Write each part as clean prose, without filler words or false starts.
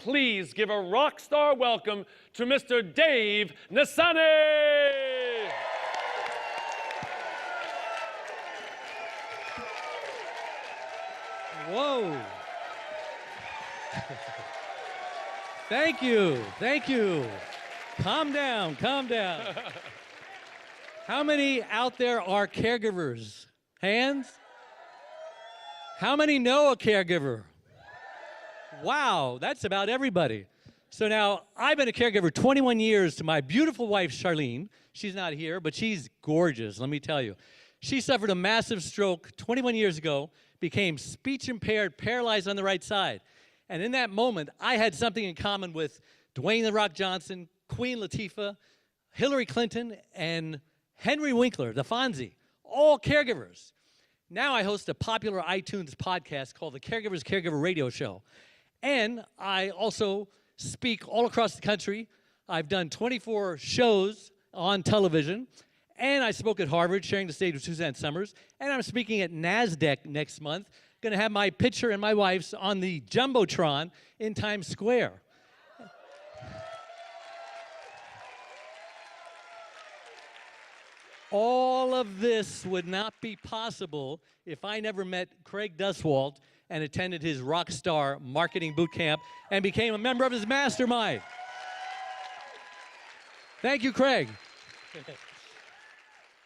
please give a rock star welcome to Mr. Dave Nassaney. Whoa. Thank you. Thank you. Calm down. Calm down. How many out there are caregivers? Hands? How many know a caregiver? Wow, that's about everybody. So now, I've been a caregiver 21 years to my beautiful wife, Charlene. She's not here, but she's gorgeous, let me tell you. She suffered a massive stroke 21 years ago, became speech impaired, paralyzed on the right side. And in that moment, I had something in common with Dwayne "The Rock" Johnson, Queen Latifah, Hillary Clinton, and Henry Winkler, the Fonzie, all caregivers. Now I host a popular iTunes podcast called the Caregivers Caregiver Radio Show. And I also speak all across the country. I've done 24 shows on television. And I spoke at Harvard, sharing the stage with Suzanne Summers. And I'm speaking at NASDAQ next month. Going to have my picture and my wife's on the Jumbotron in Times Square. All of this would not be possible if I never met Craig Duswalt and attended his Rockstar marketing bootcamp and became a member of his mastermind. Thank you, Craig.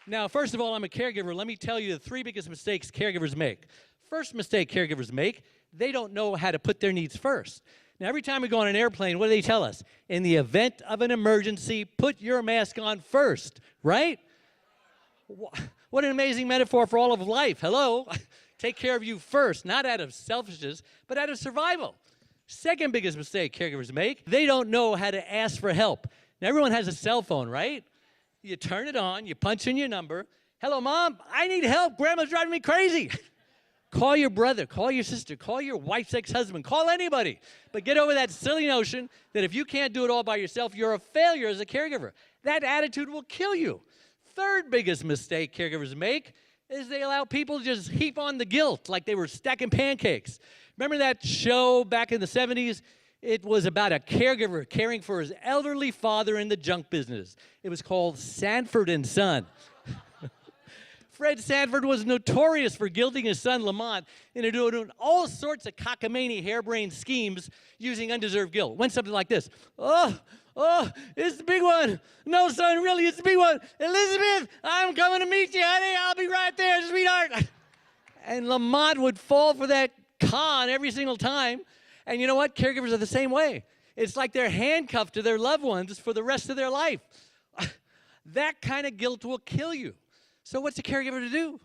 Now, first of all, I'm a caregiver. Let me tell you the 3 biggest mistakes caregivers make. First mistake caregivers make, they don't know how to put their needs first. Now, every time we go on an airplane, what do they tell us? In the event of an emergency, put your mask on first, right? What an amazing metaphor for all of life. Hello? Take care of you first, not out of selfishness, but out of survival. Second biggest mistake caregivers make, they don't know how to ask for help. Now, everyone has a cell phone, right? You turn it on, you punch in your number. Hello, Mom, I need help. Grandma's driving me crazy. Call your brother, call your sister, call your wife's ex-husband, call anybody. But get over that silly notion that if you can't do it all by yourself, you're a failure as a caregiver. That attitude will kill you. Third biggest mistake caregivers make is they allow people to just heap on the guilt like they were stacking pancakes. Remember that show back in the 70s? It was about a caregiver caring for his elderly father in the junk business. It was called Sanford and Son. Fred Sanford was notorious for guilting his son Lamont into doing all sorts of cockamamie harebrained schemes using undeserved guilt. Went something like this. Oh, it's the big one. No, son, really, it's the big one. Elizabeth, I'm coming to meet you, honey. I'll be right there, sweetheart. And Lamont would fall for that con every single time. And you know what? Caregivers are the same way. It's like they're handcuffed to their loved ones for the rest of their life. That kind of guilt will kill you. So what's a caregiver to do?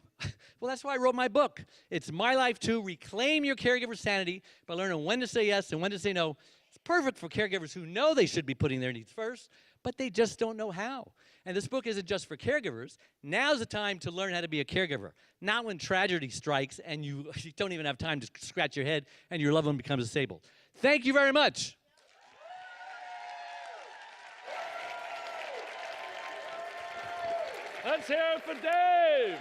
Well, that's why I wrote my book. It's My Life to Reclaim Your Caregiver Sanity by learning when to say yes and when to say no. It's perfect for caregivers who know they should be putting their needs first, but they just don't know how. And this book isn't just for caregivers. Now's the time to learn how to be a caregiver, not when tragedy strikes and you don't even have time to scratch your head and your loved one becomes disabled. Thank you very much. Let's hear it for Dave.